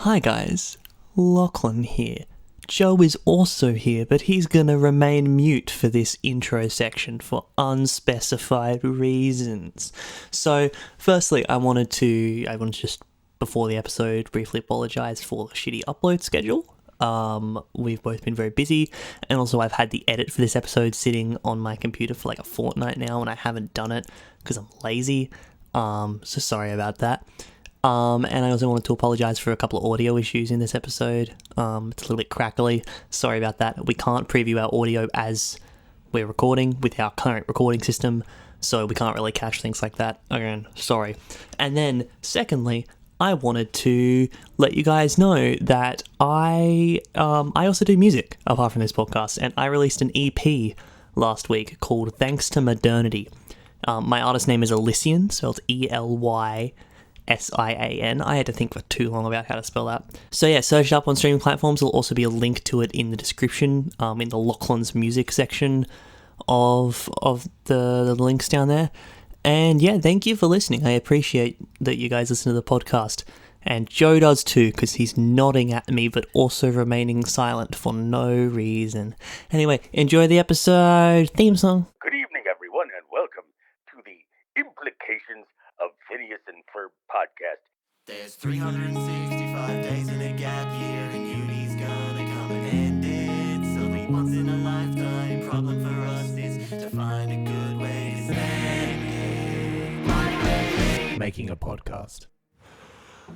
Hi guys, Lachlan here. Joe is also here, but he's gonna remain mute for this intro section for unspecified reasons. So, firstly, I wanted to just, before the episode, briefly apologise for the shitty upload schedule. We've both been very busy, and also I've had the edit for this episode sitting on my computer for like a fortnight now, and I haven't done it because I'm lazy. So sorry about that. And I also wanted to apologise for a couple of audio issues in this episode. It's a little bit crackly. Sorry about that. We can't preview our audio as we're recording with our current recording system, so we can't really catch things like that. Again, sorry. And then, secondly, I wanted to let you guys know that I also do music apart from this podcast, and I released an EP last week called Thanks to Modernity. My artist name is Elysian, spelled Elysian. I had to think for too long about how to spell that. So yeah, search it up on streaming platforms. There'll also be a link to it in the description, in the Lachlan's music section of the links down there. And yeah, thank you for listening. I appreciate that you guys listen to the podcast. And Joe does too, because he's nodding at me, but also remaining silent for no reason. Anyway, enjoy the episode. Theme song. Good evening, everyone, and welcome to the Implications of Phineas and Ferb podcast. There's 365 days in a gap year, and uni's gonna come and end it. So the once in a lifetime problem for us is to find a good way to spend it. Making a podcast.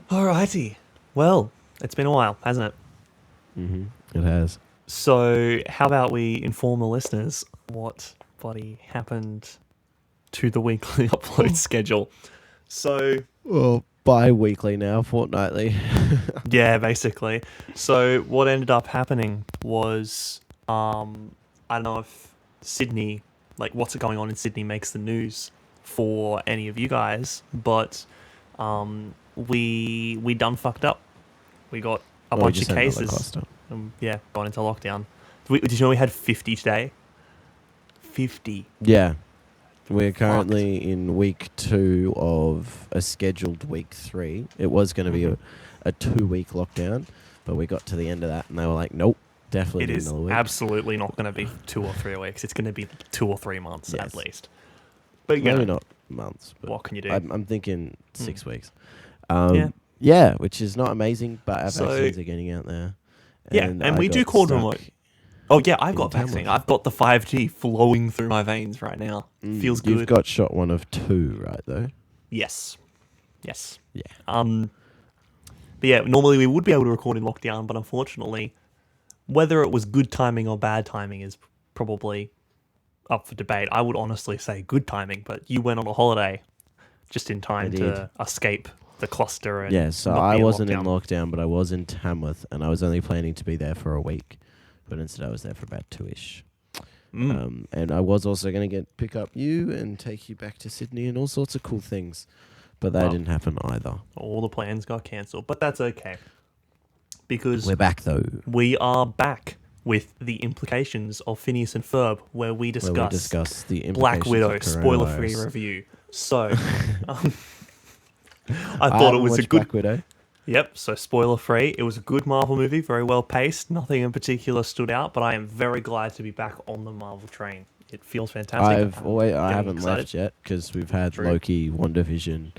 Alrighty. Well, it's been a while, hasn't it? It has. So, how about we inform the listeners what bloody happened to the weekly upload schedule? So, Well, bi-weekly now, fortnightly. yeah, basically. So, what ended up happening was, I don't know if Sydney, like what's going on in Sydney makes the news for any of you guys, but we done fucked up. We got a bunch of cases. Yeah, gone into lockdown. Did you know we had 50 today? 50. Yeah. We're currently in week 2 of a scheduled week 3. It was going to be a 2-week lockdown, but we got to the end of that and they were like, nope, definitely It need is another week. absolutely not going to be 2 or 3 weeks. It's going to be 2 or 3 months Yes. at least. But Maybe not months. But what can you do? I'm thinking 6 weeks. Yeah. Which is not amazing, but our vaccines are getting out there. Yeah, and we do call them remote. Oh yeah, I've got vaccine. I've got the 5G flowing through my veins right now. Feels good. You've got shot 1 of 2, right, though? Yes. Yeah. But yeah, normally we would be able to record in lockdown, but unfortunately, whether it was good timing or bad timing is probably up for debate. I would honestly say good timing, but you went on a holiday just in time to escape the cluster. And yeah, so not I be in wasn't lockdown. in lockdown, but I was in Tamworth, and I was only planning to be there for a week, but instead I was there for about 2-ish. And I was also going to pick up you and take you back to Sydney and all sorts of cool things, but that didn't happen either. All the plans got cancelled, but that's okay. Because We're back, though. we are back with the implications of Phineas and Ferb, where we discuss the implications Black Widow of spoiler-free coronavirus. review. So, I thought it was a good. Black Widow. Yep. So spoiler-free. It was a good Marvel movie, very well paced. Nothing in particular stood out, but I am very glad to be back on the Marvel train. It feels fantastic. I haven't left yet because we've had True. Loki, WandaVision,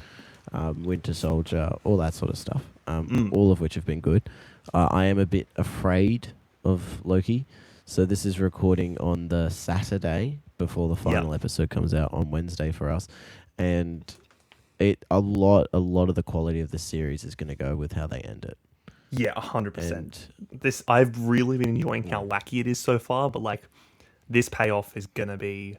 Winter Soldier, all that sort of stuff. All of which have been good. I am a bit afraid of Loki, so this is recording on the Saturday before the final episode comes out on Wednesday for us, and a lot of the quality of the series is going to go with how they end it. Yeah, 100%. I've really been enjoying how wacky it is so far, but like this payoff is gonna be.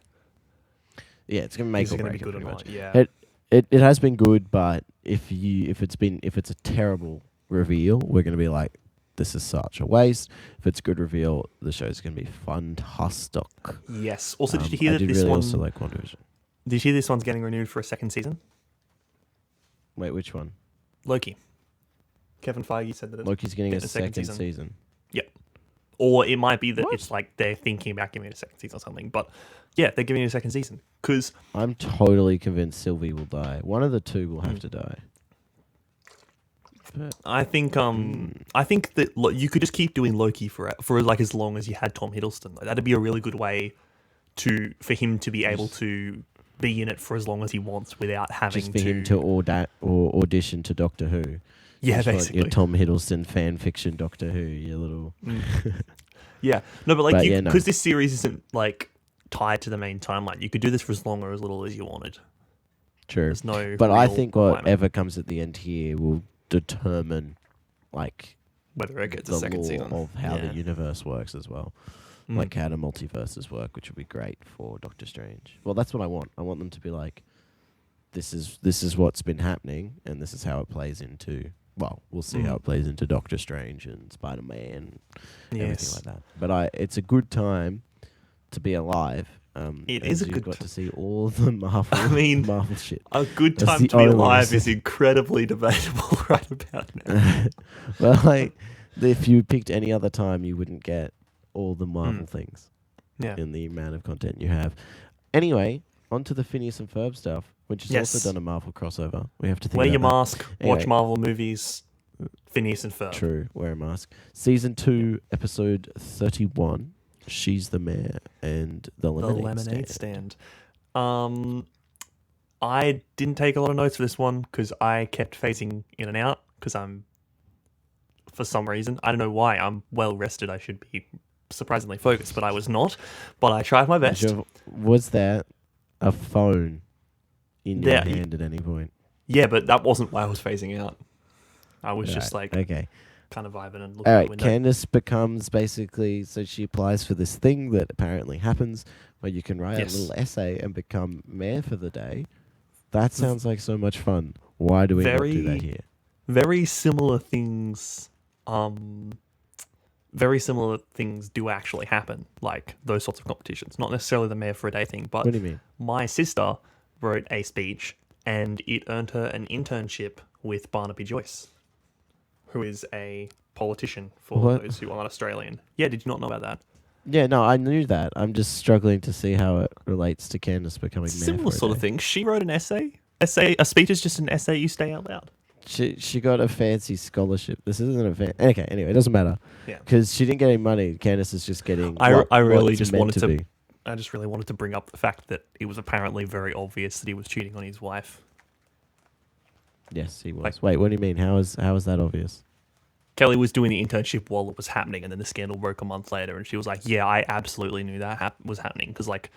Yeah, it's going to make Is or it gonna break be good it or pretty not? much. Yeah. It has been good, but if it's a terrible reveal, we're going to be like, this is such a waste. If it's a good reveal, the show's going to be fantastic. Yes. Also, did you hear I that did this really one? also like WandaVision. Did you hear this one's getting renewed for a second season? Wait, which one? Loki. Kevin Feige said that Loki's getting a getting second season. Yep. Or it might be that What? it's like they're thinking about giving it a second season or something. But yeah, they're giving it a second season. Because I'm totally convinced Sylvie will die. One of the two will have to die. But I think that you could just keep doing Loki for like as long as you had Tom Hiddleston. Like, that'd be a really good way for him to be able to be in it for as long as he wants without having just for him to audition to Doctor Who. Yeah, Just like basically. your Tom Hiddleston fan fiction Doctor Who, you little. Yeah, no, but like But because no. this series isn't like tied to the main timeline, you could do this for as long or as little as you wanted. True. There's no. But I real think requirement whatever comes at the end here will determine, like, whether it gets a the second law season of how Yeah. the universe works as well. Like how the multiverses work, which would be great for Doctor Strange. Well, that's what I want. I want them to be like, this is what's been happening, and this is how it plays into. Well, we'll see how it plays into Doctor Strange and Spider-Man, and everything like that. But it's a good time to be alive. It as is a you've good got to see all the Marvel. Marvel shit. A good That's time the to be only alive reason. is incredibly debatable right about now. Well, like, if you picked any other time, you wouldn't get all the Marvel things Yeah. in the amount of content you have. Anyway, on to the Phineas and Ferb stuff, which has Yes. also done a Marvel crossover. We have to think Wear about your that. mask, Anyway. watch Marvel movies, Phineas and Ferb. True, wear a mask. Season 2, episode 31. She's the Mayor and the The Lemonade, Stand. I didn't take a lot of notes for this one because I kept phasing in and out because for some reason, I don't know why, I'm well rested. I should be surprisingly focused, but I was not. But I tried my best. Was there a phone in your Yeah, hand at any point? Yeah, but that wasn't why I was phasing out. I was just Right, like okay. kind of vibing and looking All out right, the window. Candace becomes basically, so she applies for this thing that apparently happens where you can write Yes. a little essay and become mayor for the day. That sounds like so much fun. Why do we not do that here? Very similar things. Very similar things do actually happen, like those sorts of competitions. Not necessarily the mayor for a day thing, but What do you mean? my sister wrote a speech and it earned her an internship with Barnaby Joyce, who is a politician for What? those who aren't Australian. Yeah, did you not know about that? Yeah, no, I knew that. I'm just struggling to see how it relates to Candace becoming mayor. Similar for a sort of day. thing. She wrote an essay. A speech is just an essay you say out loud. She got a fancy scholarship. This isn't a okay. Anyway, it doesn't matter. Yeah. Because she didn't get any money. Candace is just getting. I really what it's just meant wanted to. be. I just really wanted to bring up the fact that it was apparently very obvious that he was cheating on his wife. Yes, he was. Like- Wait, what do you mean? How is that obvious? Kelly was doing the internship while it was happening, and then the scandal broke a month later, and she was like, "Yeah, I absolutely knew that was happening because like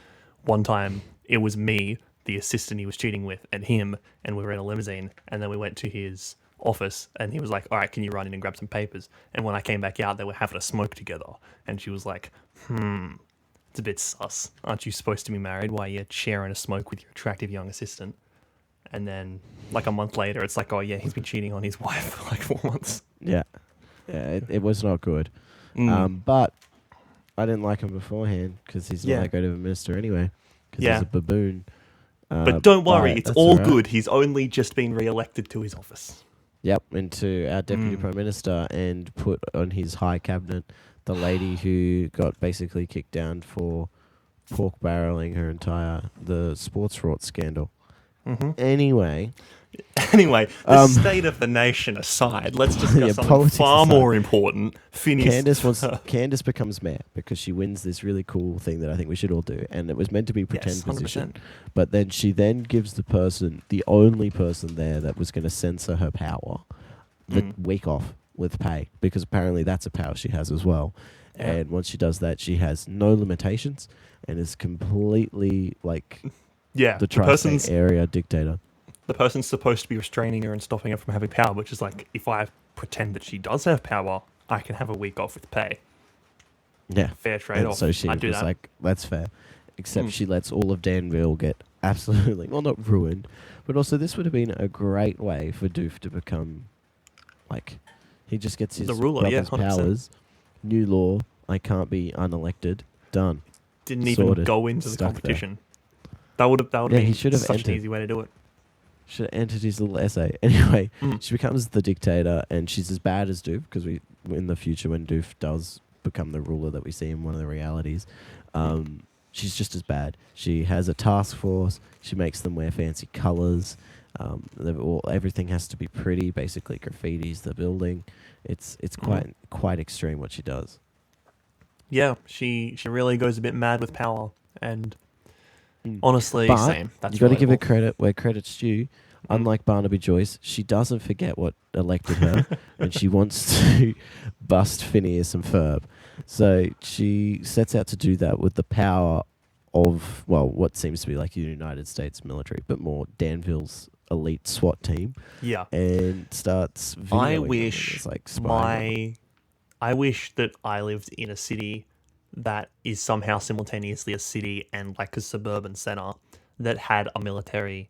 one time it was me, the assistant he was cheating with, and him, and we were in a limousine, and then we went to his office, and he was like, 'All right, can you run in and grab some papers?' And when I came back out, they were having a smoke together, and she was like, it's a bit sus. Aren't you supposed to be married? Why you're sharing a smoke with your attractive young assistant?" And then like a month later, it's like, "Oh yeah, he's been cheating on his wife for like 4 months." Yeah, it was not good. But I didn't like him beforehand because he's not that great of a minister anyway. Because Yeah. he's a baboon. But don't worry, but it's that's all alright. good. He's only just been re-elected to his office. Yep, into our deputy prime minister and put on his high cabinet the lady who got basically kicked down for pork barreling the sports fraud scandal. Anyway, Anyway, the state of the nation aside, let's discuss something politics far aside. more important. Phineas. Candace becomes mayor because she wins this really cool thing that I think we should all do, and it was meant to be pretend Yes, position. 100%. But then she then gives the only person there that was going to censor her power, the week off with pay, because apparently that's a power she has as well. Yeah. And once she does that, she has no limitations and is completely like Yeah, the tri-state area dictator. the person's supposed to be restraining her and stopping her from having power, which is like, if I pretend that she does have power, I can have a week off with pay. Yeah. Fair And trade-off. so she I'd do was that. like, that's fair. Except she lets all of Danville get absolutely, well, not ruined, but also this would have been a great way for Doof to become, like, he just gets his The ruler, yeah, brother's 100%. powers, new law, I can't be unelected, done. Didn't even sorted, go into the stuck there. competition. That would Yeah, be he should have such entered. an easy way to do it. Should have entered his little essay. Anyway, she becomes the dictator, and she's as bad as Doof, because in the future, when Doof does become the ruler that we see in one of the realities, she's just as bad. She has a task force. She makes them wear fancy colours. Everything has to be pretty. Basically, graffiti's the building. It's quite extreme what she does. Yeah, she really goes a bit mad with power, and honestly, But same. That's you got to give her relatable. credit where credit's due. Unlike Barnaby Joyce, she doesn't forget what elected her, and she wants to bust Phineas and Ferb. So she sets out to do that with the power of, well, what seems to be like the United States military, but more Danville's elite SWAT team, Yeah, and starts videoing I them, wish and it's like spying on them. I wish that I lived in a city that is somehow simultaneously a city and like a suburban center that had a military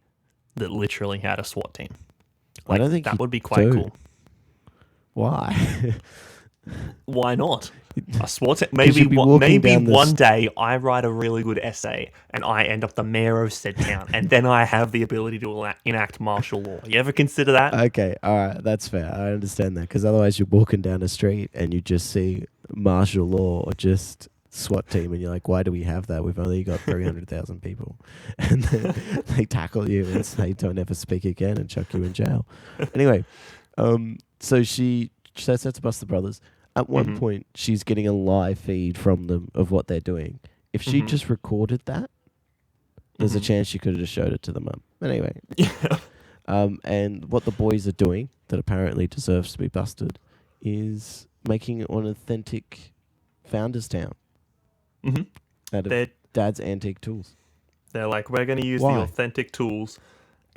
that literally had a SWAT team. I don't think that you would be quite do. cool. Why? Why not? A SWAT team. you'd be walking Maybe down the one day I write a really good essay and I end up the mayor of said town, and then I have the ability to enact martial law. You ever consider that? Okay, all right, that's fair. I understand that, because otherwise you're walking down the street and you just see martial law or just SWAT team, and you're like, why do we have that? We've only got 300,000 people. And then they tackle you and say, don't ever speak again, and chuck you in jail. Anyway, so she sets out to bust the brothers. At one point, she's getting a live feed from them of what they're doing. If she just recorded that, there's a chance she could have just showed it to the mum. Anyway. Yeah. And what the boys are doing that apparently deserves to be busted is making it an authentic founder's town out of They're Dad's antique tools. They're like, we're going to use Why? the authentic tools.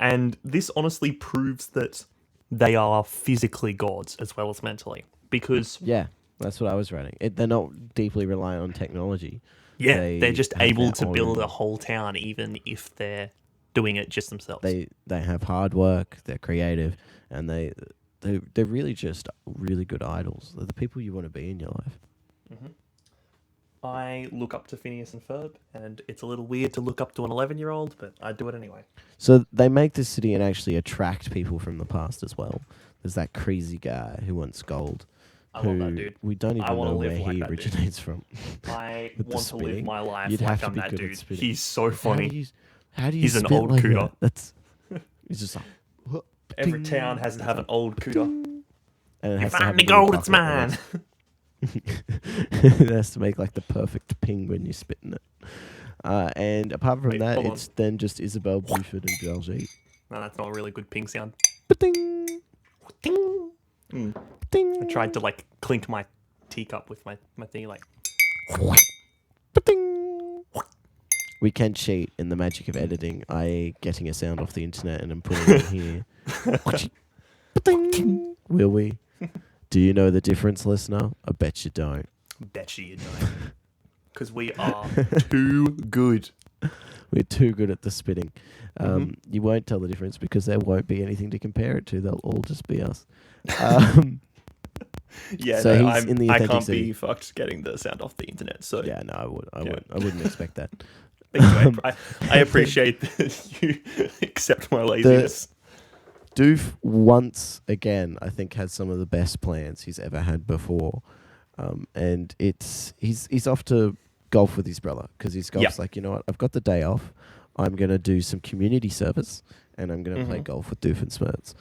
And this honestly proves that they are physically gods as well as mentally. Because, Yeah, that's what I was writing. They're not deeply reliant on technology. yeah, They they're just have able their to build own- a whole town even if they're doing it just themselves. They have hard work, they're creative, and they're really just really good idols. They're the people you want to be in your life. I look up to Phineas and Ferb, and it's a little weird to look up to an 11-year-old, but I do it anyway. So they make this city and actually attract people from the past as well. There's that crazy guy who wants gold. I love that dude. We don't I even wanna know live where like he that dude. originates from. I With the want to live spitting, my life you'd like have to I'm be that good at dude. spitting. He's so funny. How do you He's an spit old like cooter. that? That's he's just like Every town has to have an old cooter. and it You has to have find a me little gold, it's bucket that mine. it has to make like the perfect ping when you're spitting it. And apart from Wait, that, hold on. it's then just Isabel Buford and Georgie. No, that's not a really good ping sound. Ding, Ding. ding, I tried to like clink my teacup with my thing, like. ding. We can cheat in the magic of editing, i.e. getting a sound off the internet and then putting it in here. Ding. Will we? Do you know the difference, listener? I bet you don't. Bet you don't. Because we are too good. We're too good at the spitting. You won't tell the difference because there won't be anything to compare it to. They'll all just be us. Yeah, So no, he's in the I authentic can't city. be fucked getting the sound off the internet. So Yeah, no, I wouldn't expect that. thank you. I appreciate that you accept my laziness. Doof once again, I think, has some of the best plans he's ever had before, and he's off to golf with his brother because his golf's like, you know what, I've got the day off, I'm gonna do some community service and I'm gonna play golf with Doof and Smirts.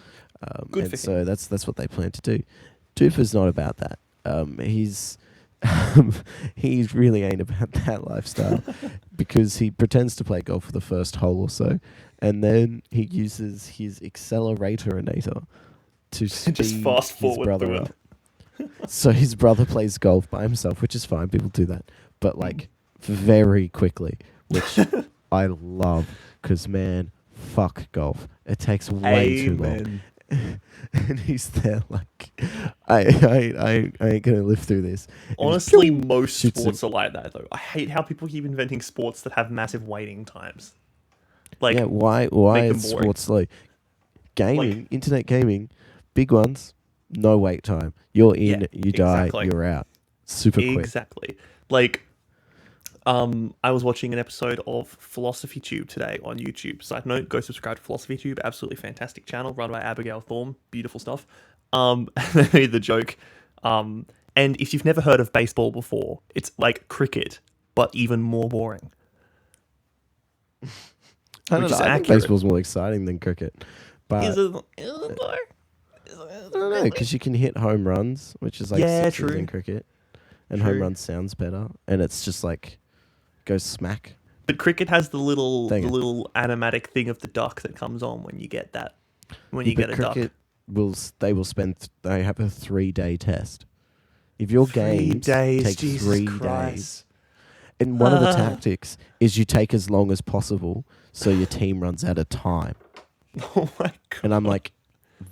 Good and for so that's what they plan to do. Doof is not about that. He really ain't about that lifestyle because he pretends to play golf for the first hole or so, and then he uses his accelerator-inator to speed Just fast his forward brother through up. it. So his brother plays golf by himself, which is fine. People do that, but like very quickly, which I love because man, fuck golf. It takes way too long. And he's there like, I ain't gonna live through this. And Honestly, just most shoots sports are like that, though. I hate how people keep inventing sports that have massive waiting times. Like, yeah, why make them is boring. sports slow? Gaming, internet gaming, big ones, no wait time. You're in, Yeah, you die, exactly. you're out. Super quick. exactly. Like, I was watching an episode of Philosophy Tube today on YouTube. Side note, go subscribe to Philosophy Tube. Absolutely fantastic channel run by Abigail Thorne. Beautiful stuff. And they made the joke. And if you've never heard of baseball before, it's like cricket, but even more boring. I don't which know. is I think accurate. baseball's more exciting than cricket. But Is it though? I don't know, because you can hit home runs, which is like Yeah, sixes true. in cricket, and home True. runs sounds better, and it's just like goes smack. But cricket has the little Dang it. animatic thing of the duck that comes on when you get that. When Yeah, you but get a duck. cricket they have a 3-day test. If your 3 game days, takes Jesus 3 Christ. days, and one of the tactics is you take as long as possible so your team runs out of time. Oh my god. And I'm like,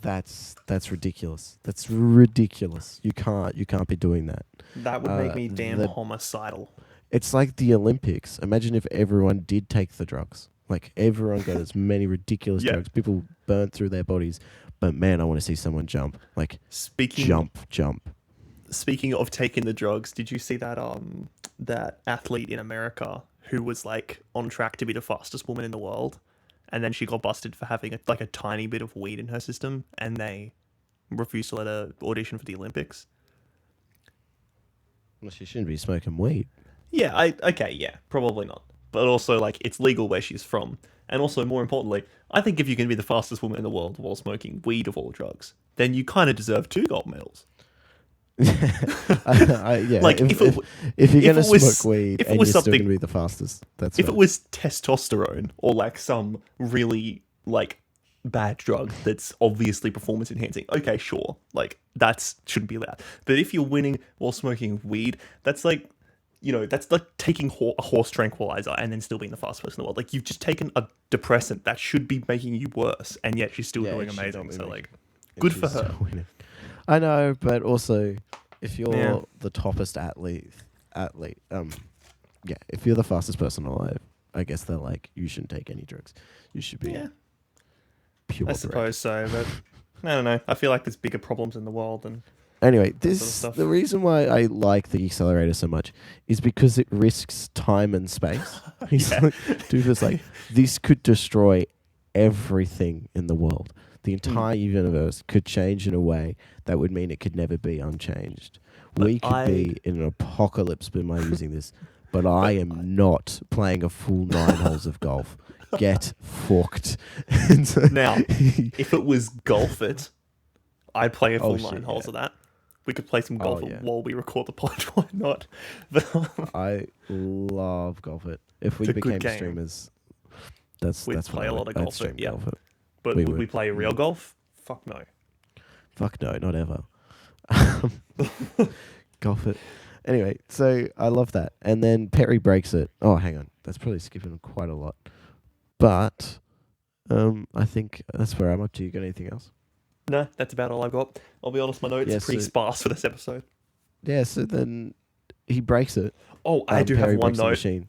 that's ridiculous. That's ridiculous. You can't be doing that. That would make me damn the- homicidal. It's like the Olympics. Imagine if everyone did take the drugs. Like everyone got as many ridiculous Yeah. drugs. People burnt through their bodies. But man, I want to see someone jump. Like jump. Speaking of taking the drugs, did you see that that athlete in America who was like on track to be the fastest woman in the world, and then she got busted for having a tiny bit of weed in her system, and they refused to let her audition for the Olympics? Well, she shouldn't be smoking weed. Yeah, yeah, probably not. But also, like, it's legal where she's from. And also, more importantly, I think if you can be the fastest woman in the world while smoking weed of all drugs, then you kind of deserve 2 gold medals. Yeah, Like, if you're going to smoke weed if it and was you're still going something- to be the fastest, that's If right. it was testosterone or, like, some really, like, bad drug that's obviously performance enhancing, okay, sure. Like, shouldn't be allowed. But if you're winning while smoking weed, that's like, that's like taking a horse tranquilizer and then still being the fastest person in the world. Like, you've just taken a depressant that should be making you worse, and yet she's still doing it should amazing. not be So, making- like, and good she's for her. still winning. I know, but also, if you're Yeah. the toppest athlete, if you're the fastest person alive, I guess they're like, you shouldn't take any drugs. You should be Yeah, pure. I suppose so, but I don't know. I feel like there's bigger problems in the world than Anyway, sort of stuff. the reason why I like the accelerator so much is because it risks time and space. He's like, dude was like, this could destroy everything in the world. The entire universe could change in a way that would mean it could never be unchanged. We could be in an apocalypse by using this, but I am not playing a full 9 holes of golf. Get fucked. And so Now, if it was golf it, I'd play a full shit, 9 holes yeah. of that. We could play some golf yeah. while we record the pod. Why not? But I love golf it. If we It's a good became game. streamers, that's We'd what play I a would- lot of I'd golf it, stream yeah. golf it. but We would we would. play real golf? Fuck no. Fuck no, not ever. Golf it. Anyway, so I love that. And then Perry breaks it. Oh, hang on. That's probably skipping quite a lot. But I think that's where I'm up to. You got anything else? No, that's about all I got. I'll be honest, my notes Yeah, are pretty so- sparse for this episode. Yeah, so then he breaks it. Oh, I do Perry have one breaks the note. machine.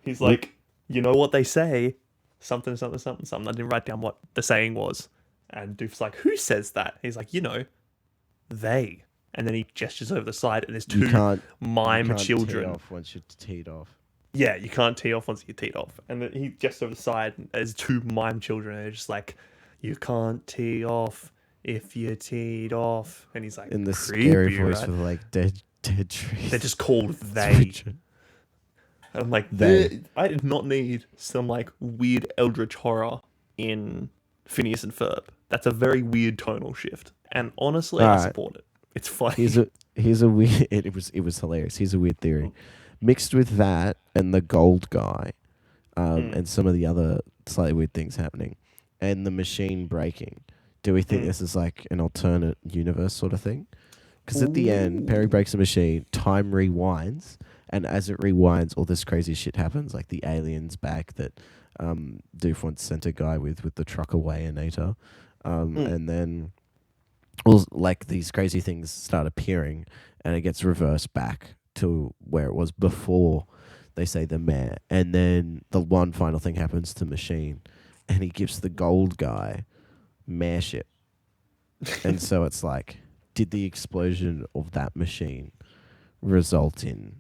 He's like, you know what they say? Something, something, something, something. I didn't write down what the saying was. And Doof's like, who says that? He's like, they. And then he gestures over the side, and there's You 2 can't mime you can't children. tee off once you're teed off. Yeah, you can't tee off once you teed off. And then he gestures over the side, and there's 2 mime children, and they're just like, you can't tee off if you teed off. And he's like, In the creepy, scary voice right? with like dead trees. They're just called they. And I'm like, They. I did not need some like weird eldritch horror in Phineas and Ferb. That's a very weird tonal shift. And honestly, I Alright. support it. It's funny. Here's a weird. It was hilarious. Here's a weird theory, mixed with that and the gold guy, and some of the other slightly weird things happening, and the machine breaking. Do we think this is like an alternate universe sort of thing? Because at the end, Perry breaks the machine, time rewinds, and as it rewinds, all this crazy shit happens, like the aliens back that Doof once sent a guy with the truck away-inator, and then all like these crazy things start appearing, and it gets reversed back to where it was before they say the mayor, and then the one final thing happens to machine, and he gives the gold guy mayorship. And so it's like, did the explosion of that machine result in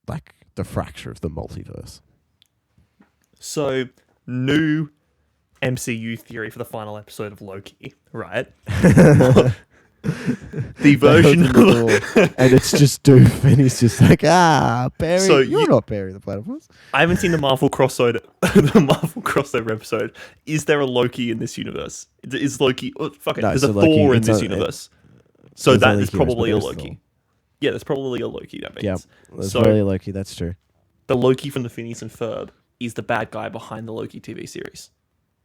like the fracture of the multiverse? So, new MCU theory for the final episode of Loki, right? The version open the door, and it's just Doof, and he's just like, Barry, So you're not Barry the Platypus. I haven't seen the Marvel crossover. The Marvel crossover episode. Is there a Loki in this universe? Is Loki? Oh, fuck it. No, There's so a Loki- Thor in it's this a- universe. So there's that only is heroes, probably but a there's Loki. Thor. Yeah, there's probably a Loki. That means. Yeah, that's So- really Loki. That's true. The Loki from the Phineas and Ferb is the bad guy behind the Loki TV series.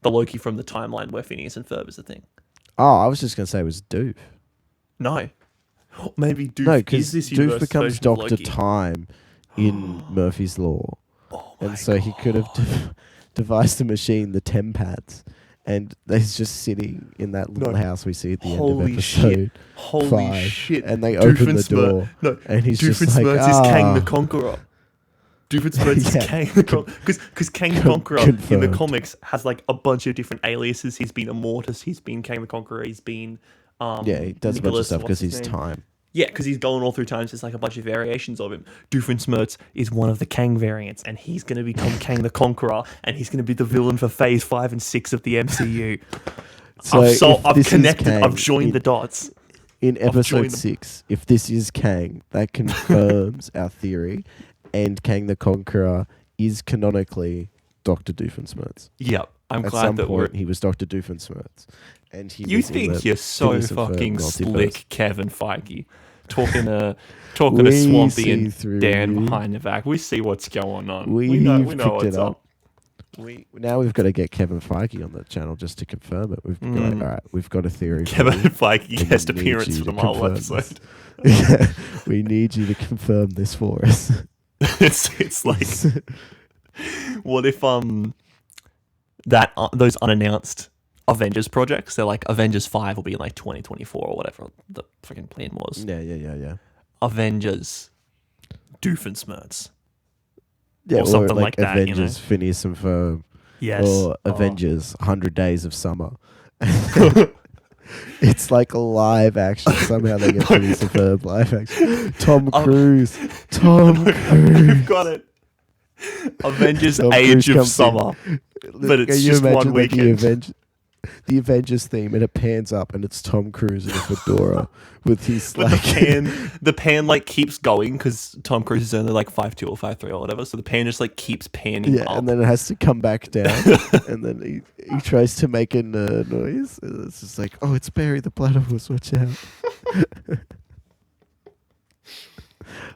The Loki from the timeline where Phineas and Ferb is the thing. Oh, I was just gonna say it was Doof. No. Maybe Doof No, is because this Doof universe becomes version of Doctor Loki. Time in Murphy's Law, Oh and my so he could have devised a machine, the Tempads, and he's just sitting in that little No. house we see at the end Holy of episode shit. Holy 5, shit. and they open the Doofenshmirtz- door, No, and he's just like, Doofenshmirtz is Kang the Conqueror. Doofenshmirtz Yeah. is Kang the Conqueror. Because Kang the Conqueror in the Confirmed. comics has like a bunch of different aliases. He's been Immortus, he's been Kang the Conqueror, he's been... Yeah, he does a bunch of Nicholas, stuff because what's his he's name? time. Yeah, because he's going all through times. There's like a bunch of variations of him. Doofenshmirtz is one of the Kang variants, and he's going to become Kang the Conqueror, and he's going to be the villain for Phase 5 and 6 of the MCU. So if I've this is connected. Kang I've joined in- the dots. In joined episode them. 6, if this is Kang, that confirms our theory, and Kang the Conqueror is canonically Dr. Doofenshmirtz. Yep, I'm At glad some that point, he was Dr. Doofenshmirtz. And he you was in think the you're so Phineas and Ferb fucking multiverse. slick, Kevin Feige. Talking to We Swampy see and through Dan you. behind the back. We see what's going on. We've know picked what's it up. up. Now we've got to get Kevin Feige on the channel just to confirm it. We've got, all right, we've got a theory. for Kevin you, Feige and we guest need appearance you for the to Marvel confirm episode. this. Yeah, we need you to confirm this for us. It's like, what if those unannounced Avengers projects? They're like Avengers 5 will be in like 2024 or whatever the freaking plan was. Yeah. Avengers Doofenshmirtz. Yeah, Or something like that, you know? Avengers, Phineas and Ferb, Yes. or Avengers, 100 Days of Summer. It's like a live action. Somehow they get Phineas and Ferb live action. Tom Cruise. You've got it. Avengers Tom Age Cruise of comes in. Summer. But it's Can you just one imagine, like, weekend. the Avengers theme, and it pans up, and it's Tom Cruise in a fedora with his But like the pan like keeps going because Tom Cruise is only like 5'2" or 5'3" or whatever. So the pan just like keeps panning yeah, up. and then it has to come back down, and then he tries to make a noise. And it's just like, oh, it's Barry the Platypus. Watch out!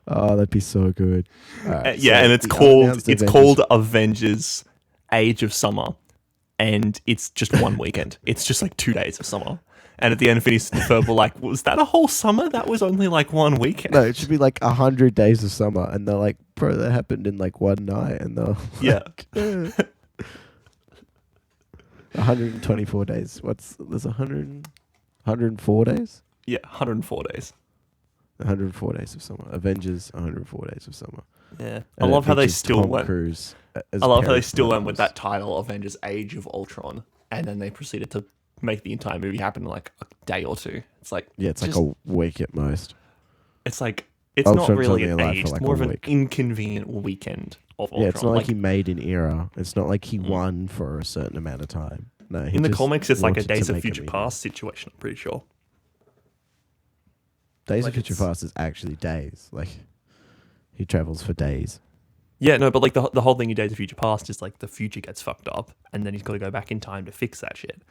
Oh, that'd be so good. All right, Yeah, so and it's the called unannounced Avengers- called Avengers Age of Summer, and it's just one weekend. It's just like 2 days of summer. And at the end, Phineas and Ferb were like, "Was that a whole summer? That was only like one weekend." No, it should be like 100 Days of Summer, and they're like, bro, that happened in like one night, and they're Yeah. like, 124 days. There's 104 days? Yeah, 104 days. 104 Days of Summer. Avengers, 104 Days of Summer. Yeah, I And it love how they features still Tom went. Cruise as I love how Perry they still went with Platypus. that title, Avengers Age of Ultron, and then they proceeded to make the entire movie happen in like a day or two. It's like Yeah, it's like just- a week at most. it's like it's not Ultron's really only an alive age, for it's like more a of an week. inconvenient weekend of Ultron. Yeah, it's not like Like, he made an era. It's not like he won for a certain amount of time. No, he in the just comics, it's like a wanted to Days of make Future movie. Past situation. I'm pretty sure. Days Like, of Future it's- Past is actually days. Like, he travels for days. Yeah, no, but like the whole thing in Days of Future Past is like the future gets fucked up, and then he's got to go back in time to fix that shit.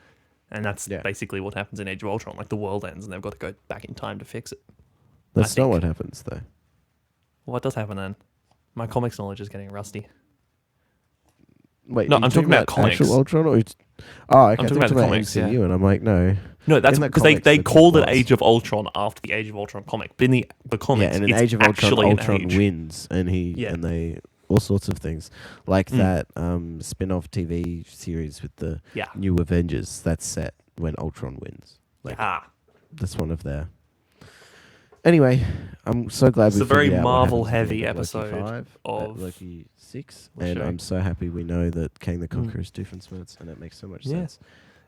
And that's Yeah. basically what happens in Age of Ultron. Like the world ends, and they've got to go back in time to fix it. That's not think. what happens, though. What does happen then? My comics knowledge is getting rusty. Wait, No, are you I'm talking about actual comics. Ultron, or oh, okay, I'm talking about the comics, MCU, and I'm like, no. No, that's In that because comics, they the called it plot was- Age of Ultron after the Age of Ultron comic. But in the comics, Yeah, and in it's Age of Ultron, actually an Ultron age. wins, and Yeah. and they all sorts of things like Mm. that spin-off TV series with the Yeah. New Avengers. That's set when Ultron wins. Like that's one of their. Anyway, I'm so glad It's we a very figured out what Marvel-heavy happens at the end episode Loki 5, of at Loki 6, the and show. I'm so happy we know that Kang the Conqueror is Doofenshmirtz, and it makes so much Yeah. sense.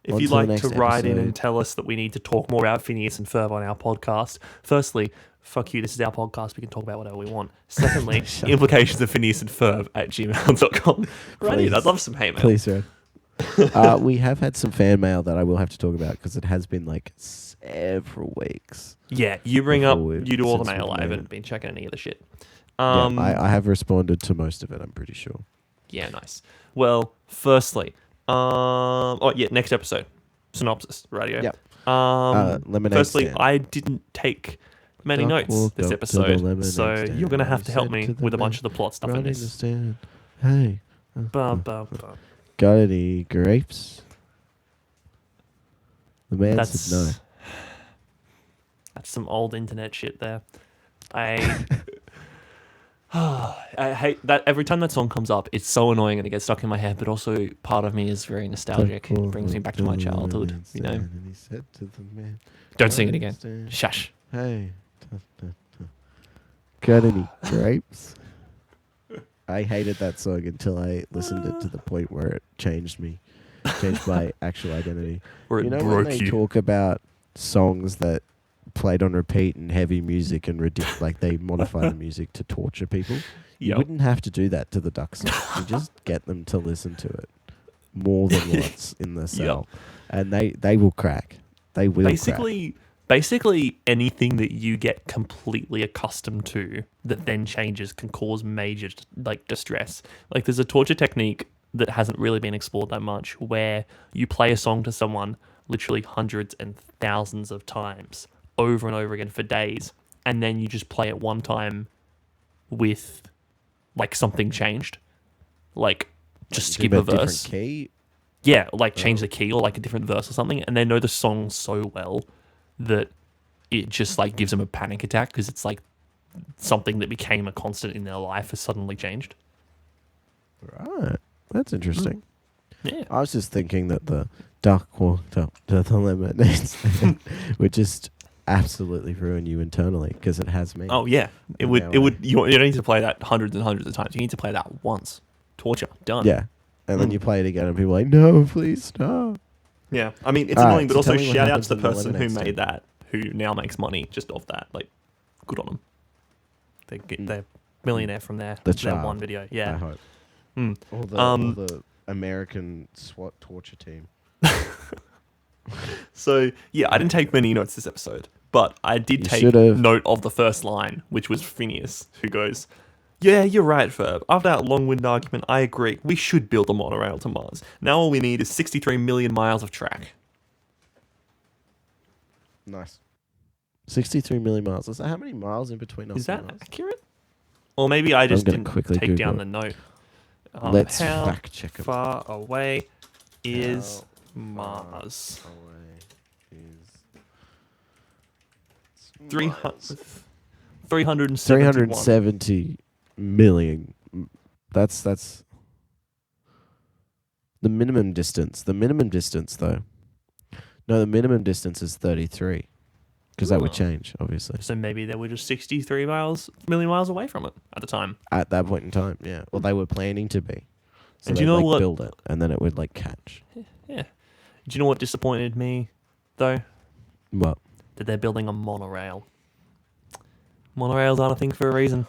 If On you'd to the like to next write in episode. and tell us that we need to talk more about Phineas and Ferb on our podcast, firstly, fuck you, this is our podcast, we can talk about whatever we want. Secondly, Shut implications of Phineas and Ferb at gmail.com. Right in, Please. I'd love some hate mail. Please, Red. We have had some fan mail that I will have to talk about because it has been like several weeks. Yeah, you bring up, Before you do all the since mail. we've I made haven't it. been checking any of the shit. Yeah, I have responded to most of it, I'm pretty sure. Yeah, nice. Well, firstly, next episode, synopsis, radio. Yep. Lemonade Firstly, stand. I didn't take many Duck notes walked this up to the episode, lemonade so stand, you're gonna and have he to help said me to the with a man bunch of the plot stuff in running the this. stand, hey, Ba, ba, ba. got any grapes? The man said no. That's some old internet shit there. I hate that every time that song comes up, it's so annoying and it gets stuck in my head, but also part of me is very nostalgic. It brings me back to my childhood, you know. And he said to the man, Don't sing it running the again. stand, Shush. hey, got any grapes? I hated that song until I listened it to the point where it changed my actual identity. Or it You know when broke they you. talk about songs that played on repeat and heavy music and like they modify the music to torture people? You Yep. wouldn't have to do that to the Duck song. You just get them to listen to it more than once in the cell, and they will crack. They will crack. Basically, anything that you get completely accustomed to that then changes can cause major distress. Like there's a torture technique that hasn't really been explored that much, where you play a song to someone literally hundreds and thousands of times over and over again for days, and then you just play it one time with like something changed, like just skip a verse. Different key. Yeah, like change the key or like a different verse or something, and they know the song so well that it just like gives them a panic attack because it's like something that became a constant in their life has suddenly changed. Right, that's interesting. Yeah. I was just thinking that the duck walked up to the lemonade stand would just absolutely ruin you internally because it has me. Oh yeah, it would. You don't need to play that hundreds and hundreds of times. You need to play that once. Torture done. Yeah, and then you play it again, and people are like, "No, please stop." Yeah. I mean, it's All right, annoying, but so also tell me what shout out happens to the in the person who lemonade made stand. that, who now makes money just off that. Like, good on them. They're millionaire from their The their child, one video. I Yeah. hope. Mm. Or the American SWAT torture team. So yeah, I didn't take many notes this episode, but I did You take should've. note of the first line, which was Phineas, who goes, "Yeah, you're right, Ferb. After that long-winded argument, I agree. We should build a monorail to Mars. Now all we need is 63 million miles of track." Nice. 63 million miles. So how many miles in between us? Is that and Mars? accurate? Or maybe I just gonna didn't quickly take down Google the note. Let's how fact check it. far away is How Mars? away is 371. 370 million. That's the minimum distance. The minimum distance, though. No, the minimum distance is 33. Because that would Oh. change, obviously. So maybe they were just 63 million miles away from it at the time. At that point in time, yeah. Well, they were planning to be. So And do they'd, you know like, what- build it, and then it would, like, catch. Yeah. Do you know what disappointed me, though? What? That they're building a monorail. Monorails aren't a thing for a reason.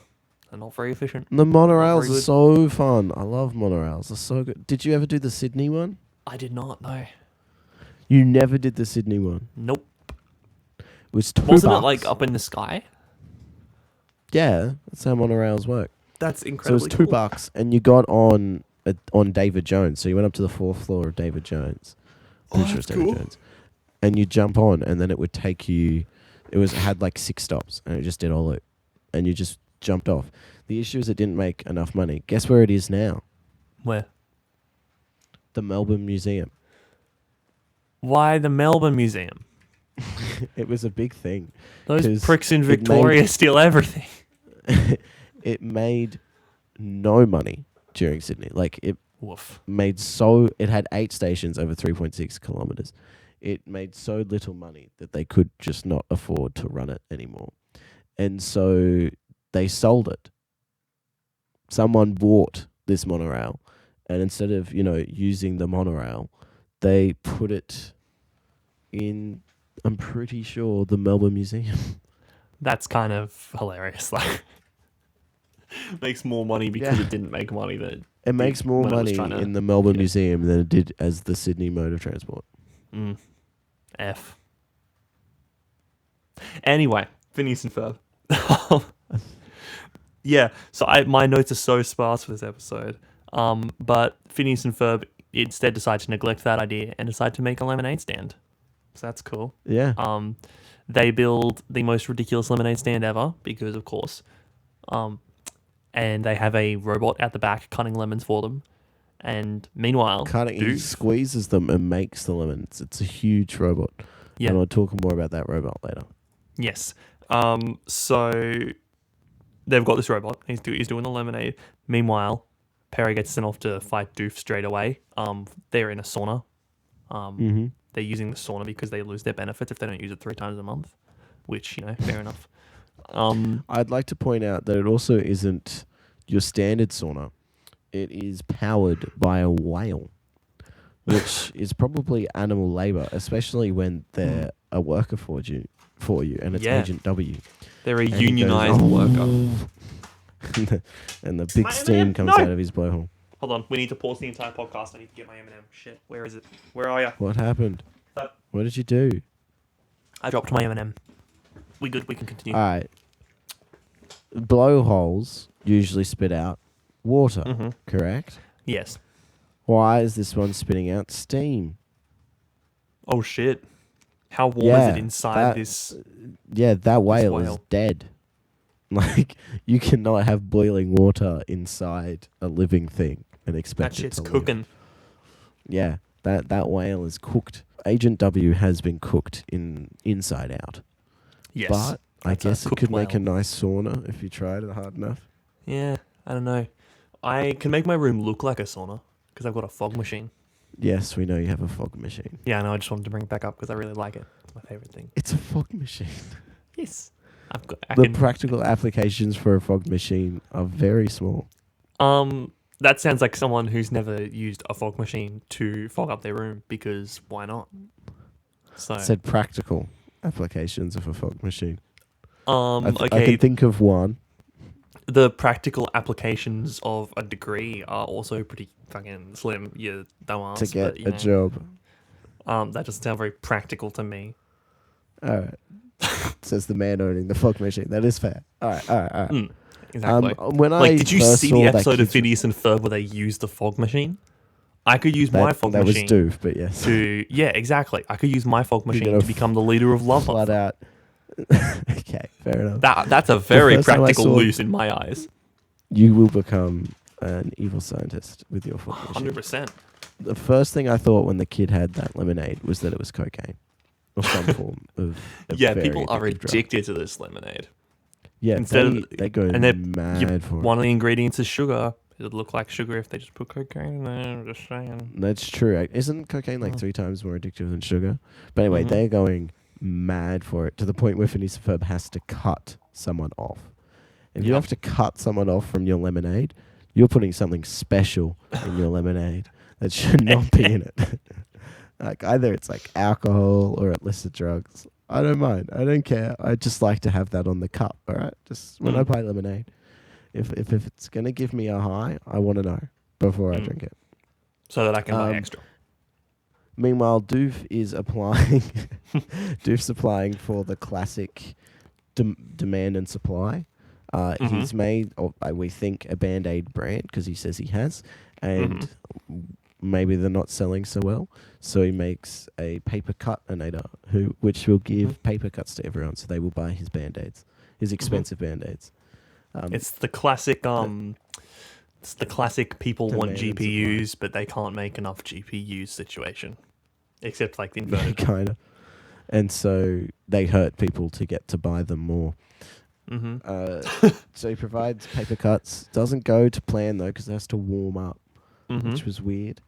They're not very efficient. The monorails very are good. so fun. I love monorails. They're so good. Did you ever do the Sydney one? I did not know. You never did the Sydney one. Nope. It was $2. Wasn't it like up in the sky? Yeah, that's how monorails work. That's So it incredibly was cool. $2, and you got on David Jones. So you went up to the 4th floor of David Jones. Pretty sure it's that's David cool. Jones. And you jump on, and then it would take you. It had like 6 stops, and it just did a loop, and you just jumped off. The issue is it didn't make enough money. Guess where it is now? Where? The Melbourne Museum. Why the Melbourne Museum? It was a big thing. Those 'Cause pricks in it Victoria steal everything. It made no money during Sydney. Like it Woof. it had 8 stations over 3.6 kilometers. It made so little money that they could just not afford to run it anymore. And so they sold it. Someone bought this monorail, and instead of, using the monorail, they put it in, I'm pretty sure, the Melbourne Museum. That's kind of hilarious. Like, makes more money because Yeah. it didn't make money than It makes more when it was money trying to in the Melbourne get it. Museum than it did as the Sydney mode of transport. F. Anyway, Phineas and Ferb. Yeah, so my notes are so sparse for this episode. But Phineas and Ferb instead decide to neglect that idea and decide to make a lemonade stand. So that's cool. Yeah. They build the most ridiculous lemonade stand ever because, of course. And they have a robot at the back cutting lemons for them. And meanwhile, He squeezes them and makes the lemons. It's a huge robot. Yeah. And I'll talk more about that robot later. Yes. So they've got this robot. He's doing the lemonade. Meanwhile, Perry gets sent off to fight Doof straight away. They're in a sauna. They're using the sauna because they lose their benefits if they don't use it 3 times a month, which, fair enough. I'd like to point out that it also isn't your standard sauna. It is powered by a whale, which is probably animal labor, especially when they're a worker for you, and it's Agent W. They're a unionized worker. And the big steam comes out of his blowhole. Hold on, we need to pause the entire podcast. I need to get my M&M. Shit, where is it? Where are you? What happened? What did you do? I dropped my M&M. We good? We can continue. All right. Blowholes usually spit out water, correct? Yes. Why is this one spitting out steam? Oh shit! How warm is it inside this? Yeah, that whale is dead. Like, you cannot have boiling water inside a living thing and expect that shit's it to cooking. live. Yeah, that whale is cooked. Agent W has been cooked inside out. Yes. But I guess it could make a whale. nice sauna if you tried it hard enough. Yeah, I don't know. I can make my room look like a sauna because I've got a fog machine. Yes, we know you have a fog machine. Yeah, I know. I just wanted to bring it back up because I really like it. It's my favorite thing. It's a fog machine. Yes. Practical applications for a fog machine are very small. That sounds like someone who's never used a fog machine to fog up their room because why not? So I said practical applications of a fog machine. okay. I can think of one. The practical applications of a degree are also pretty fucking slim. You don't ask To get but, a job. That doesn't sound very practical to me. All right. Says the man owning the fog machine. That is fair. All right. Exactly. Did you see the episode of Phineas and Ferb where they used the fog machine? I could use my fog machine. That was Doof, but yes. Yeah, exactly. I could use my fog machine to become the leader of Love. Flat out. Okay, fair enough. That's a very practical use in my eyes. You will become an evil scientist with your fog machine. 100%. The first thing I thought when the kid had that lemonade was that it was cocaine. Or some form of yeah, very people are addictive addicted drug. to this lemonade. Yeah, they go mad for it. One of the ingredients is sugar. It'd look like sugar if they just put cocaine in there. I'm just saying. That's true. Isn't cocaine like 3 times more addictive than sugar? But anyway, they're going mad for it to the point where Phineas and Ferb has to cut someone off. If you have to cut someone off from your lemonade, you're putting something special in your lemonade that should not be in it. Like either it's like alcohol or illicit drugs. I don't mind. I don't care. I just like to have that on the cup. All right. Just when I buy lemonade, if it's gonna give me a high, I want to know before I drink it, so that I can buy extra. Meanwhile, Doof is applying. Doof's applying for the classic demand and supply. He's made, we think, a Band-Aid brand because he says he has, and maybe they're not selling so well. So he makes a paper cut-inator, which will give paper cuts to everyone, so they will buy his Band-Aids, his expensive Band-Aids. It's the classic. It's the classic people want GPUs, but they can't make enough GPUs situation, except like the inverted. Kind of. And so they hurt people to get to buy them more. So he provides paper cuts. Doesn't go to plan though, because it has to warm up, which was weird.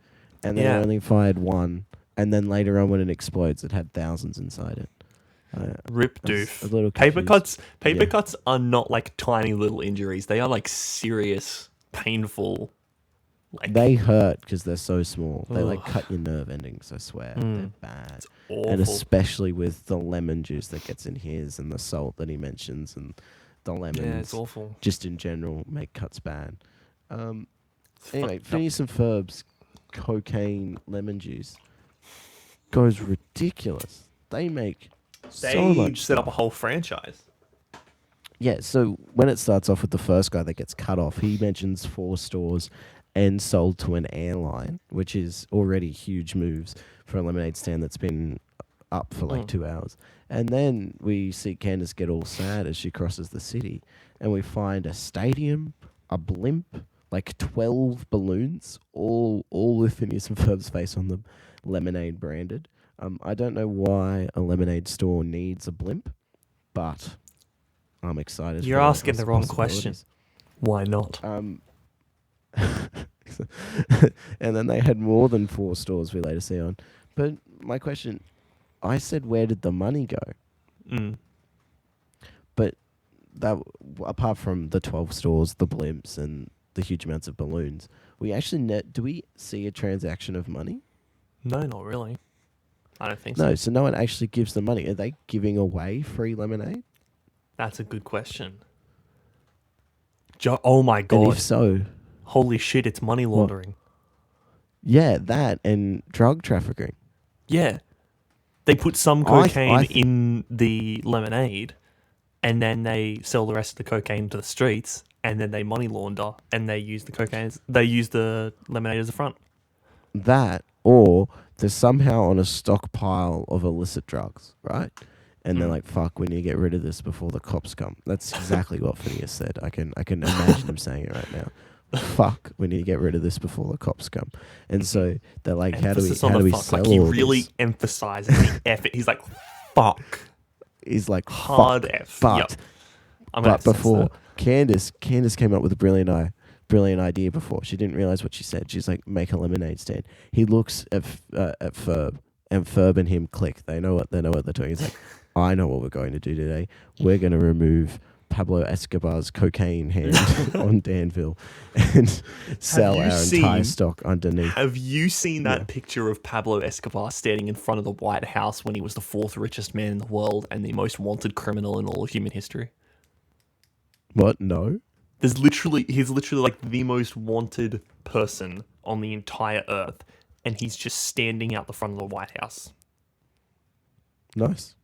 And then only fired one. And then later on, when it explodes, it had thousands inside it. Rip Doof. A little paper confused. cuts. Paper cuts are not like tiny little injuries. They are like serious, painful. Like, they hurt because they're so small. They like cut your nerve endings. I swear, they're bad. It's awful. And especially with the lemon juice that gets in his, and the salt that he mentions, and the lemons. Yeah, it's awful. Just in general, make cuts bad. Anyway, Phineas and Ferb's cocaine lemon juice goes ridiculous. They make They set up a whole franchise. Yeah, so when it starts off with the first guy that gets cut off, he mentions 4 stores and sold to an airline, which is already huge moves for a lemonade stand that's been up for like 2 hours. And then we see Candace get all sad as she crosses the city, and we find a stadium, a blimp, like 12 balloons, all with Phineas and Ferb's face on them, lemonade branded. I don't know why a lemonade store needs a blimp, but I'm excited. You're for asking the wrong question. possibilities. Why not? And then they had more than 4 stores we later see on. But my question, I said, where did the money go? But that, apart from the 12 stores, the blimps, and the huge amounts of balloons, we actually do we see a transaction of money? No, not really. I don't think so. No, so no one actually gives the money. Are they giving away free lemonade? That's a good question. Oh my god. And if so, holy shit, it's money laundering. yeah, that and drug trafficking. Yeah. They put some cocaine in the lemonade, and then they sell the rest of the cocaine to the streets, and then they money launder, and they use the cocaine. They use the lemonade as a front. That, or they're somehow on a stockpile of illicit drugs, right? And they're like, "Fuck, we need to get rid of this before the cops come." That's exactly what Phineas said. I can imagine him saying it right now. Fuck, we need to get rid of this before the cops come. And so they're like, how do we sell like he all really this? emphasizes the effort. He's like, fuck. He's like, hard fuck, F. but Yep. before Candace came up with a brilliant idea before. She didn't realize what she said. She's like, make a lemonade stand. He looks at Ferb, and Ferb and him click. They know what they're doing. He's like, I know what we're going to do today. We're going to remove Pablo Escobar's cocaine hand on Danville and sell our entire stock underneath. Have you seen that picture of Pablo Escobar standing in front of the White House when he was the 4th richest man in the world and the most wanted criminal in all of human history? What? No. He's literally like the most wanted person on the entire earth, and he's just standing out the front of the White House. Nice.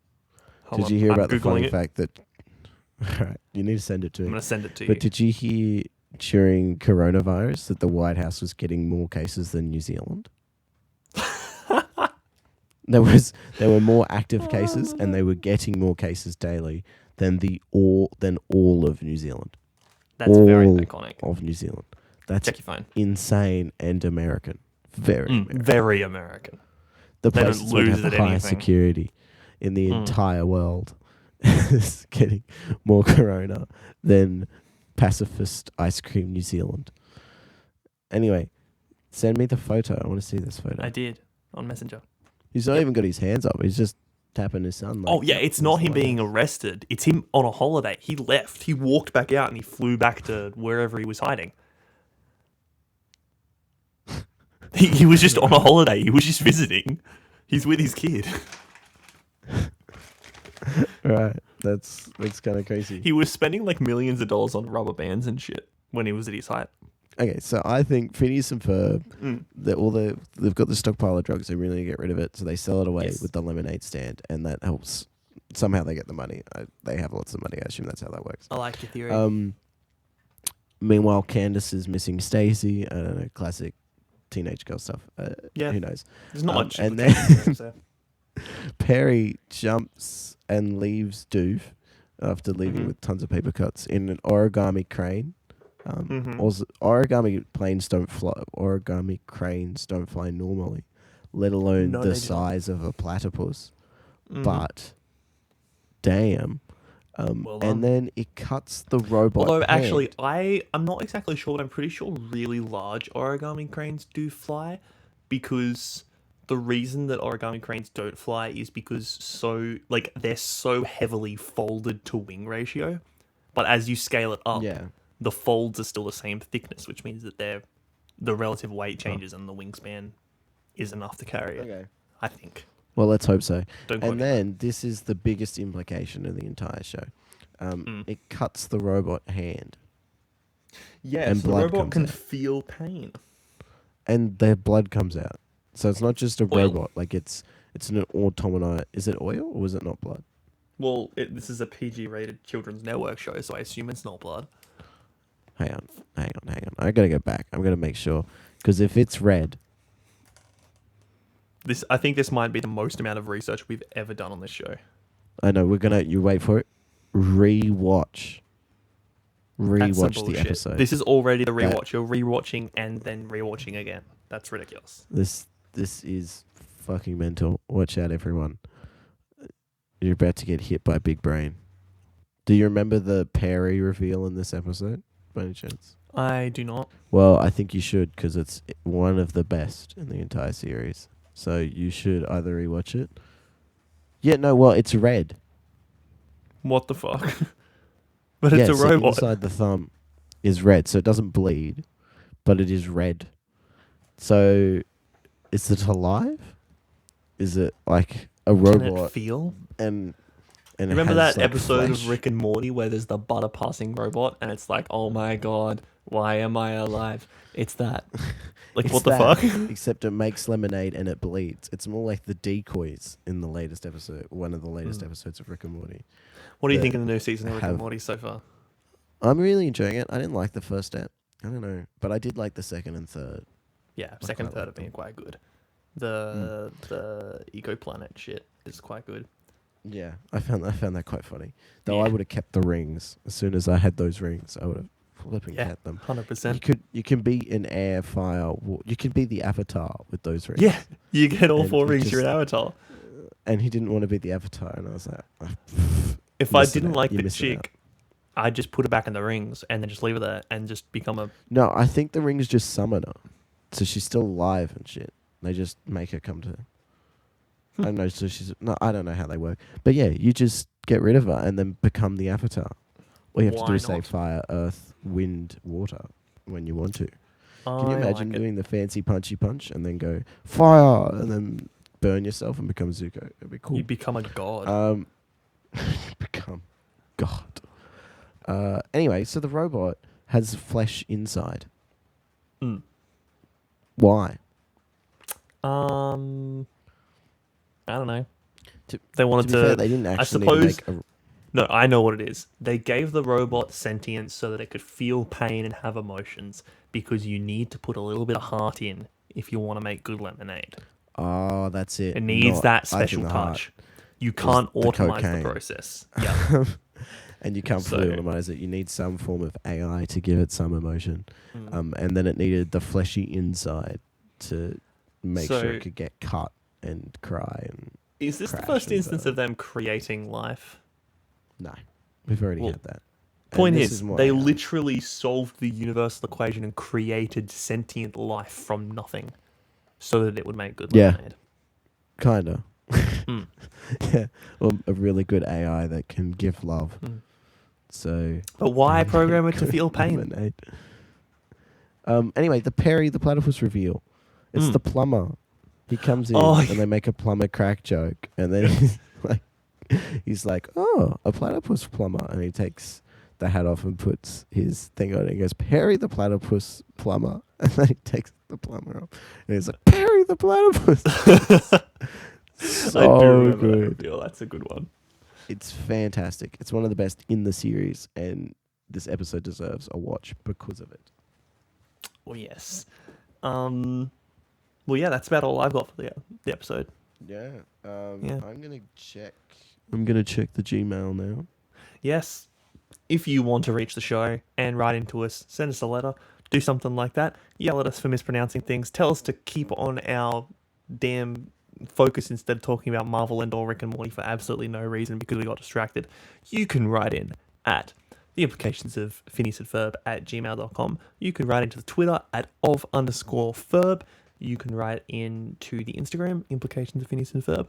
Hold Did on, you hear I'm about the funny Googling it. fact that... All right, you need to send it to me. I'm going to send it to you. But did you hear during coronavirus that the White House was getting more cases than New Zealand? There were more active cases, and they were getting more cases daily than all of New Zealand. That's very iconic. Of New Zealand. That's Check your phone. insane and American. Very American. Very American. The They place don't that's going to lose have at the highest anything. security in the entire world is getting more corona than pacifist ice cream New Zealand. Anyway, send me the photo. I want to see this photo. I did on Messenger. He's not even got his hands up. He's just tapping his son. Like, Oh, yeah, it's not him being arrested. It's him on a holiday. He left. He walked back out and he flew back to wherever he was hiding. He was just on a holiday. He was just visiting. He's with his kid. Right. That's kind of crazy. He was spending like millions of dollars on rubber bands and shit when he was at his height. Okay, so I think Phineas and Ferb, they've got the stockpile of drugs. They really need to get rid of it, so they sell it away with the lemonade stand, and that helps. Somehow they get the money. They have lots of money. I assume that's how that works. I like your theory. Meanwhile, Candace is missing Stacy. I don't know, classic teenage girl stuff. Yeah. Who knows? There's not much. And then Perry jumps and leaves Doof after leaving with tons of paper cuts in an origami crane. Also, origami cranes don't fly normally, let alone the size of a platypus. But damn. And then it cuts the robot. Although, hand. actually, I'm not exactly sure, but I'm pretty sure really large origami cranes do fly, because the reason that origami cranes don't fly is because they're so heavily folded to wing ratio. But as you scale it up, the folds are still the same thickness, which means that the relative weight changes and the wingspan is enough to carry it. Okay. I think. Well, let's hope so. And then this is the biggest implication of the entire show. It cuts the robot hand. Yeah, and so the blood robot comes can out. feel pain. And their blood comes out. So it's not just a robot. Like it's It's an automaton. Is it oil or was it not blood? Well, this is a PG-rated children's network show, so I assume it's not blood. Hang on. I gotta go back. I'm gonna make sure because if it's red, I think this might be the most amount of research we've ever done on this show. I know we're gonna. You wait for it. Rewatch That's some the bullshit. episode. This is already the rewatch. You're rewatching and then rewatching again. That's ridiculous. This is fucking mental. Watch out, everyone. You're about to get hit by Big Brain. Do you remember the Perry reveal in this episode, by any chance? I do not. Well, I think you should because it's one of the best in the entire series. So you should either rewatch it. Yeah, no, well, it's red. What the fuck? But it's a so robot. inside the thumb is red, so it doesn't bleed, but it is red. So, is it alive? Is it like a robot? Can it feel? And Remember it has, that like, episode flesh? of Rick and Morty where there's the butter passing robot and it's like, oh my god, why am I alive? It's that. Like, It's what the that, fuck? Except it makes lemonade and it bleeds. It's more like the decoys in the latest episode, one of the latest episodes of Rick and Morty. What do you that think of the new season of Rick and have- Morty so far? I'm really enjoying it. I didn't like the first step. I don't know, but I did like the second and third. Yeah, second and quite third like have been them. quite good. The eco planet shit is quite good. Yeah, I found that quite funny. Though Yeah. I would have kept the rings as soon as I had those rings. I would have flipping Yeah, kept them. 100%. You can be an air, fire. You can be the Avatar with those rings. Yeah, you get all And four you rings. You're an just- avatar. And he didn't want to be the Avatar, and I was like, If I missing didn't out. like You're the missing chick, I'd just put it back in the rings and then just leave it there and just become a. no, I think the rings just summon her, so she's still alive and shit. They just make her come to. I don't know. So she's no. I don't know how they work, but yeah, you just get rid of her and then become the Avatar. All you have to do Why is say not? fire, earth, wind, water when you want to. Can you I imagine like it. doing the fancy punchy punch and then go fire and then burn yourself and become Zuko? It'd be cool. You become a god. Become God. Anyway, so the robot has flesh inside. Mm. Why? I don't know. To They wanted be fair, to. they didn't I actually suppose. make a. No, I know what it is. They gave the robot sentience so that it could feel pain and have emotions because you need to put a little bit of heart in if you want to make good lemonade. Oh, that's it. It needs Not that icing special the heart. touch. You can't the automate cocaine. the process. Yeah. And you can't fully automatize it. You need some form of AI to give it some emotion. Mm. And then it needed the fleshy inside to make So- sure it could get cut and cry. And Is this the crash first and instance burn. of them creating life? no, we've already Well, had that. And Point this is, more they AI. literally solved the universal equation and created sentient life from nothing so that it would make good Yeah. lemonade. Kinda. Mm. Yeah, well, a really good AI that can give love. Mm. So. But why make program it to good feel pain? lemonade. Anyway, the Perry the Platypus reveal. It's Mm. the plumber. He comes in Oh, and they make a plumber crack joke, and then he's like, "Oh, a platypus plumber," and he takes the hat off and puts his thing on. And he goes, "Perry the Platypus plumber," and then he takes the plumber off, and he's like, "Perry the Platypus." So I do remember that good. reveal. That's a good one. It's fantastic. It's one of the best in the series, and this episode deserves a watch because of it. Well, yes. Well, yeah, that's about all I've got for the episode. Yeah. Yeah. I'm gonna check. I'm gonna check the Gmail now. Yes, if you want to reach the show and write into us, send us a letter, do something like that, yell at us for mispronouncing things, tell us to keep on our damn focus instead of talking about Marvel and or Rick and Morty for absolutely no reason because we got distracted. You can write in at the implications of Phineas and Ferb at gmail.com. You can write into the Twitter at @of_Ferb. You can write into the Instagram, implications of Phineas and Ferb.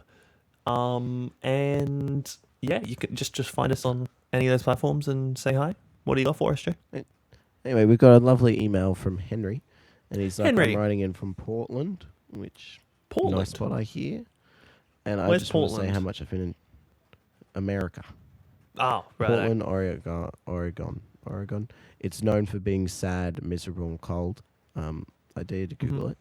And yeah, you can just find us on any of those platforms and say hi. What do you got for us, Joe? Anyway, we've got a lovely email from Henry, and he's like, Henry. I'm writing in from Portland, which Portland. nice spot I hear. And I Where's just want to say Portland? how much I've been in America. Oh, right. Portland, Oregon. It's known for being sad, miserable, and cold. I dare to Google it.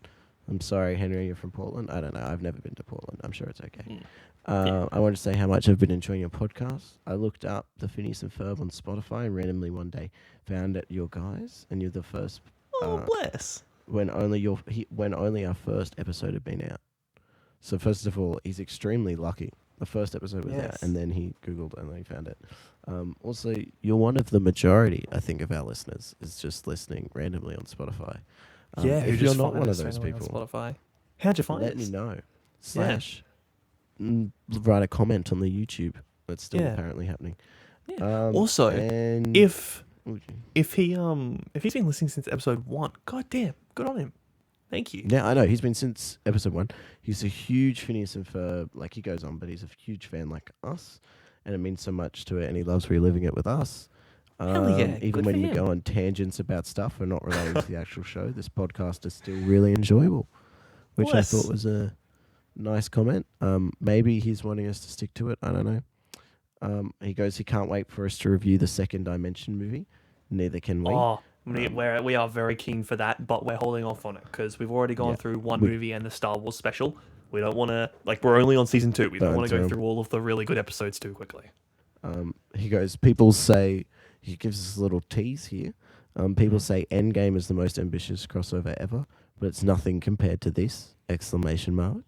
I'm sorry, Henry, you're from Portland. I don't know. I've never been to Portland. I'm sure it's okay. Mm. Yeah. I want to say how much I've been enjoying your podcast. I looked up the Phineas and Ferb on Spotify and randomly one day found it your guys, and you're the first. Oh, bless. When only our first episode had been out. So first of all, he's extremely lucky. The first episode was out, and then he Googled and then he found it. Also, you're one of the majority, I think, of our listeners is just listening randomly on Spotify. Yeah, if you're not one of those people, on Spotify. How'd you find let us? me know. Write a comment on the YouTube. That's still apparently happening. Yeah. Also, and if he's been listening since episode 1, goddamn, good on him. Thank you. Yeah, I know. He's been since episode 1. He's a huge Phineas and Ferb, like he goes on, but he's a huge fan like us. And it means so much to it, and he loves reliving it with us. Hell yeah, even good when for we him. go on tangents about stuff we're not related to the actual show, this podcast is still really enjoyable, which Bless. I thought was a nice comment. Maybe he's wanting us to stick to it. I don't know. He goes, he can't wait for us to review the Second Dimension movie. Neither can we. We are very keen for that, but we're holding off on it because we've already gone through one movie and the Star Wars special. We don't want to, we're only on season 2. We don't want to go through all of the really good episodes too quickly. He goes, people say, he gives us a little tease here. People say Endgame is the most ambitious crossover ever, but it's nothing compared to this! Exclamation mark.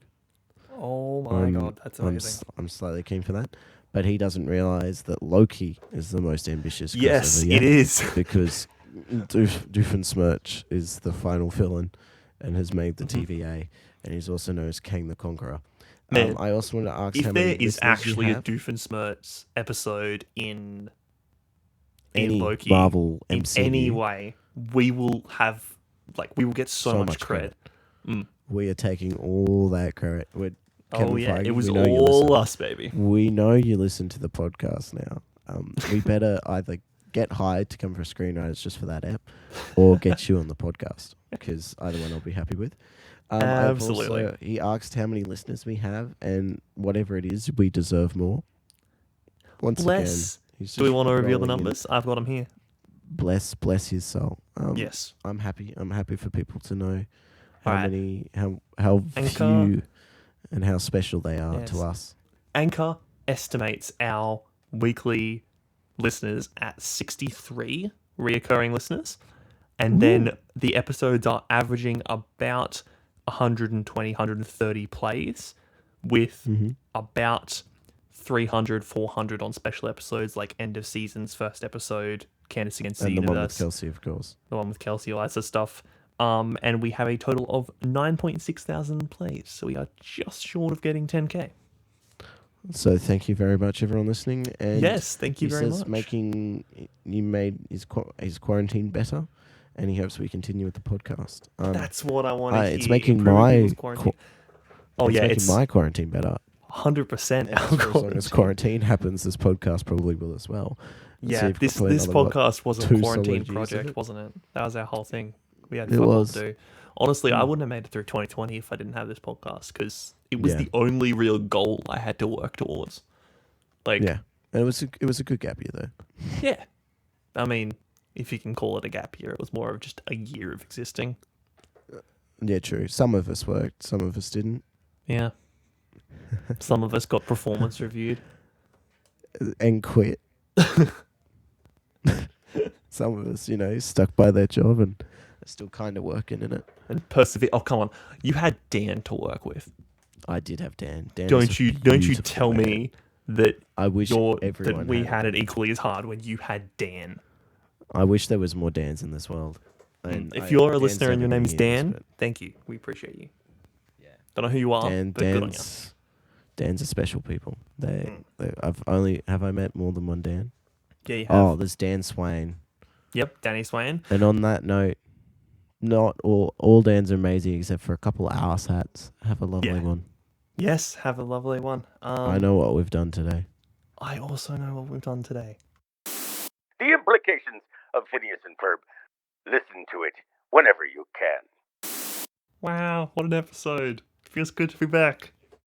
Oh my god, that's amazing. I'm slightly keen for that. But he doesn't realize that Loki is the most ambitious crossover Yes, yet. it is. Because Doofenshmirtz is the final villain and has made the TVA, and he's also known as Kang the Conqueror. Man, I also want to ask if how many there is listeners actually you a have. Doofenshmirtz episode in Any Loki, Marvel in MCU, any way, we will have, we will get so much credit. We are taking all that credit. Kevin Feige, it was we know you all listen. us, baby. We know you listen to the podcast now. We better either get hired to come for screenwriters just for that app, or get you on the podcast, because either one I'll be happy with. Absolutely. Also, he asked how many listeners we have, and whatever it is, we deserve more. Once Bless. again, he's Do we just want to reveal the rolling in. numbers? I've got them here. Bless his soul. Yes. I'm happy. I'm happy for people to know how Alright. many, how Anchor. few, and how special they are Yes. to us. Anchor estimates our weekly listeners at 63 reoccurring listeners. And then the episodes are averaging about 120, 130 plays with about 300, 400 on special episodes like end of seasons, first episode, Candace Against the And the one with Universe, Kelsey, of course. the one with Kelsey, all that sort of stuff. And we have a total of 9.6 thousand plays. So we are just short of getting 10K. So thank you very much, everyone listening. And Yes, thank you he very says much. you made his quarantine better, and he hopes we continue with the podcast. That's what I want to hear. it's making improving my people's quarantine. making my quarantine better. 100% And our for as long as quarantine. quarantine happens, this podcast probably will as well. Let's see Yeah, if we this can put another, podcast was a 2 quarantine solid years of project, it. wasn't it? That was our whole thing. We had It fuck all was. to do. Honestly, I wouldn't have made it through 2020 if I didn't have this podcast, because it was Yeah. the only real goal I had to work towards. Yeah, and it was a good gap year though. Yeah. I mean, if you can call it a gap year, it was more of just a year of existing. Yeah, true. Some of us worked, some of us didn't, Yeah. Some of us got performance reviewed. and quit. Some of us, stuck by their job and are still kind of working in it. And persevere. Oh, come on. You had Dan to work with. I did have Dan. Dan is Don't a you beautiful tell man. me that I wish that everyone we had had it equally as hard when you had Dan. I wish there was more Dans in this world. And If you're a Dan's listener and your never name is gonna hear this, Dan, thank you. We appreciate you. Yeah. Don't know who you are, but but good on you. Dan's are special people. Have I met more than one Dan? Yeah, you have. Oh, there's Dan Swain. Yep, Danny Swain. And on that note, not all Dans are amazing except for a couple of arse hats. Have a lovely Yeah. one. Yes, have a lovely one. I know what we've done today. I also know what we've done today. The implications of Phineas and Ferb. Listen to it whenever you can. Wow, what an episode. Feels good to be back.